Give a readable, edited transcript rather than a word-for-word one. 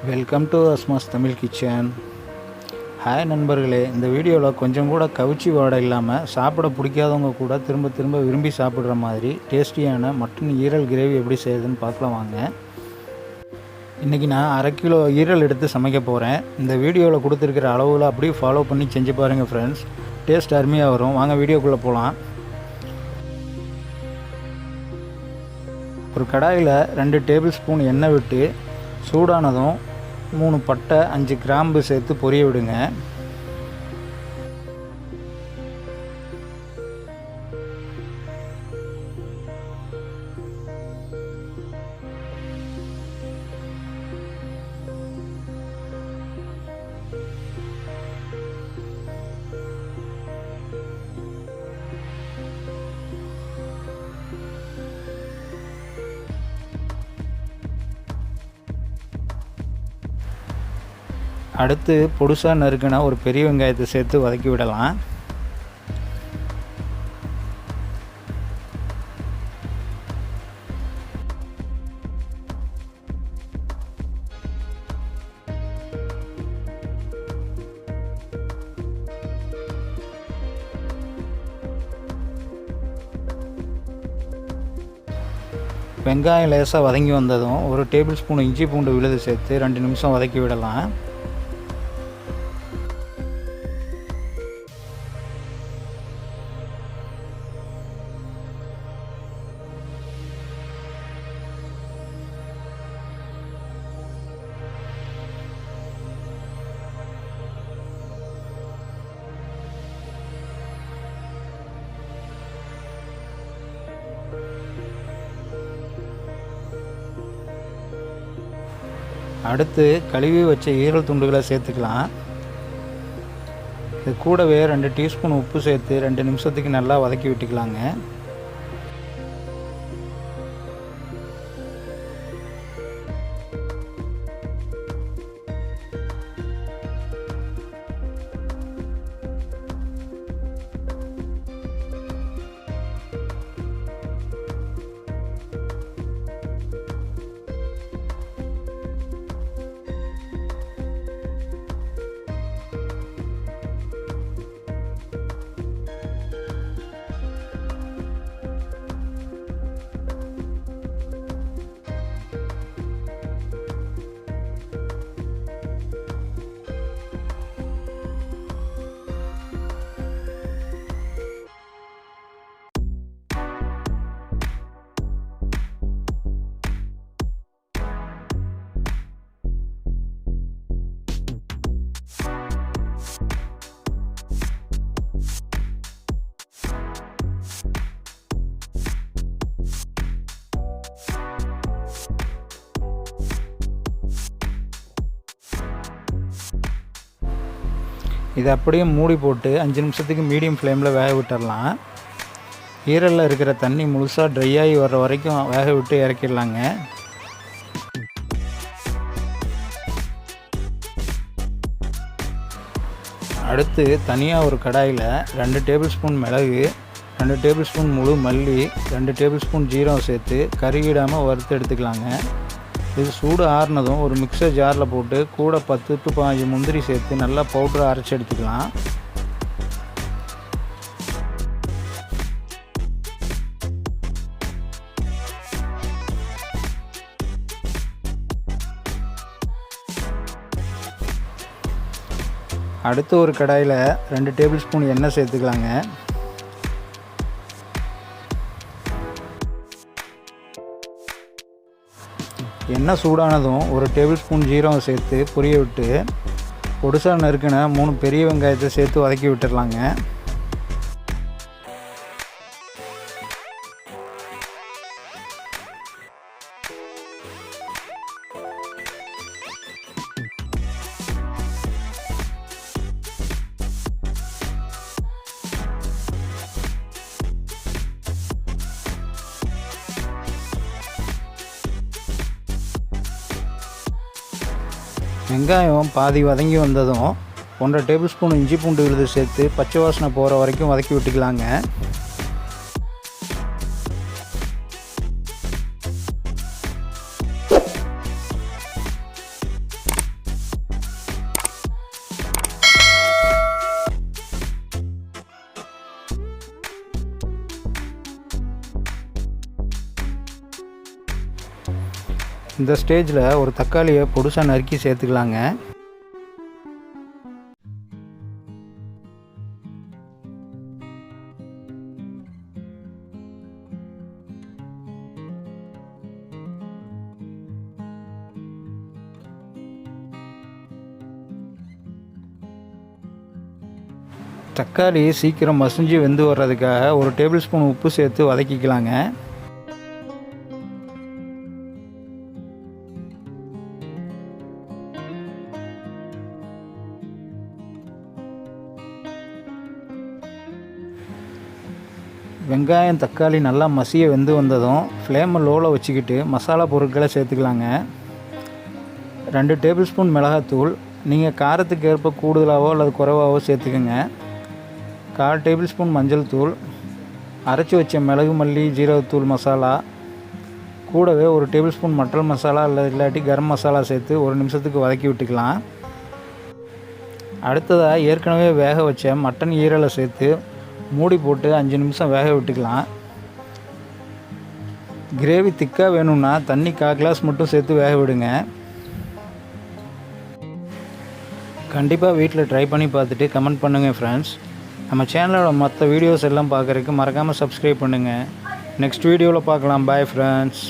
Welcome to Asma's Tamil kitchen. Hi நண்பர்களே, இந்த வீடியோவில் கொஞ்சம் கூட கவுச்சி வாடை இல்லாமல் சாப்பிட பிடிக்காதவங்க கூட திரும்ப திரும்ப விரும்பி சாப்பிட்ற மாதிரி டேஸ்டியான மட்டன் ஈரல் கிரேவி எப்படி செய்யுதுன்னு பார்க்கலாம் வாங்க. இன்றைக்கி நான் 1/2 கிலோ ஈரல் எடுத்து சமைக்க போகிறேன். இந்த வீடியோவில் கொடுத்துருக்கிற அளவில் அப்படியே ஃபாலோ பண்ணி செஞ்சு பாருங்கள் ஃப்ரெண்ட்ஸ். டேஸ்ட் அருமையாக வரும். வாங்க வீடியோக்குள்ளே போகலாம். ஒரு கடாயில் 2 டேபிள் ஸ்பூன் எண்ணெய் விட்டு சூடானதும் 3 பட்டை 5 கிராம்பு சேர்த்து பொரிய விடுங்க. அடுத்து பொடுசாக நறுக்கின ஒரு பெரிய வெங்காயத்தை சேர்த்து வதக்கி விடலாம். வெங்காயம் லேசாக வதங்கி வந்ததும் 1 டேபிள் ஸ்பூன் இஞ்சி பூண்டு விழுது சேர்த்து 2 நிமிஷம் வதக்கி விடலாம். அடுத்து கழுவி வச்ச ஈரல் துண்டுகளை சேர்த்துக்கலாம். இது கூடவே 2 டீஸ்பூன் உப்பு சேர்த்து 2 நிமிஷத்துக்கு நல்லா வதக்கி விட்டுக்கலாங்க. இதை அப்படியே மூடி போட்டு 5 நிமிஷத்துக்கு மீடியம் ஃப்ளேமில் வேக விட்டுடலாம். ஈரலில் இருக்கிற தண்ணி முழுசாக ட்ரை ஆகி வர்ற வரைக்கும் வேக விட்டு இறக்கிடலாங்க. அடுத்து தனியாக ஒரு கடாயில் 2 டேபிள் ஸ்பூன் மிளகு, 2 டேபிள் ஸ்பூன் முழு மல்லி, 2 டேபிள் ஸ்பூன் ஜீரகம் சேர்த்து கருகிடாமல் வறுத்து எடுத்துக்கலாங்க. இது சூடு ஆறுனதும் ஒரு மிக்சர் ஜாரில் போட்டு கூட 10 to 15 முந்திரி சேர்த்து நல்லா பவுடரை அரைச்சி எடுத்துக்கலாம். அடுத்து ஒரு கடாயில் 2 டேபிள் ஸ்பூன் எண்ணெய் சேர்த்துக்கலாங்க. எண்ணெய் சூடானதும் 1 டேபிள் ஸ்பூன் ஜீரகம் சேர்த்து பொரிய விட்டு பொடுசாக நறுக்கின 3 பெரிய வெங்காயத்தை சேர்த்து வதக்கி விட்டுடலாங்க. வெங்காயம் பாதி வதங்கி வந்ததும் 1 டேபிள் ஸ்பூன் இஞ்சி பூண்டு விழுது சேர்த்து பச்சை வாசனை போகிற வரைக்கும் வதக்கி விட்டுக்கலாங்க. இந்த ஸ்டேஜில் ஒரு தக்காளியை பொடுசாக நறுக்கி சேர்த்துக்கலாங்க. தக்காளி சீக்கிரம் மசிஞ்சு வெந்து வர்றதுக்காக ஒரு டேபிள் ஸ்பூன் உப்பு சேர்த்து வதக்கிக்கலாங்க. வெங்காயம் தக்காளி நல்லா மசிய வெந்து வந்ததும் ஃப்ளேமை லோவில் வச்சுக்கிட்டு மசாலா பொருட்களை சேர்த்துக்கலாங்க. 2 டேபிள் ஸ்பூன் மிளகாத்தூள், நீங்கள் காரத்துக்கு ஏற்ப கூடுதலாகவோ அல்லது குறைவாகவோ சேர்த்துக்கோங்க. 1/4 டேபிள் ஸ்பூன் மஞ்சள் தூள், அரைச்சி வச்ச மிளகு மல்லி ஜீரகத்தூள் மசாலா, கூடவே 1 டேபிள் ஸ்பூன் மட்டன் மசாலா அல்லது இல்லாட்டி கரம் மசாலா சேர்த்து 1 நிமிஷத்துக்கு வதக்கி விட்டுக்கலாம். அடுத்ததாக ஏற்கனவே வேக வச்ச மட்டன் ஈரலை சேர்த்து மூடி போட்டு 5 நிமிஷம் வேக விட்டுக்கலாம். கிரேவி திக்காக வேணும்னா தண்ணி 1/4 கிளாஸ் மட்டும் சேர்த்து வேக விடுங்க. கண்டிப்பாக வீட்டில் ட்ரை பண்ணி பார்த்துட்டு கமெண்ட் பண்ணுங்கள் ஃப்ரெண்ட்ஸ். நம்ம சேனலோட மற்ற வீடியோஸ் எல்லாம் பார்க்குறதுக்கு மறக்காமல் சப்ஸ்கிரைப் பண்ணுங்கள். நெக்ஸ்ட் வீடியோவில் பார்க்கலாம். Bye friends.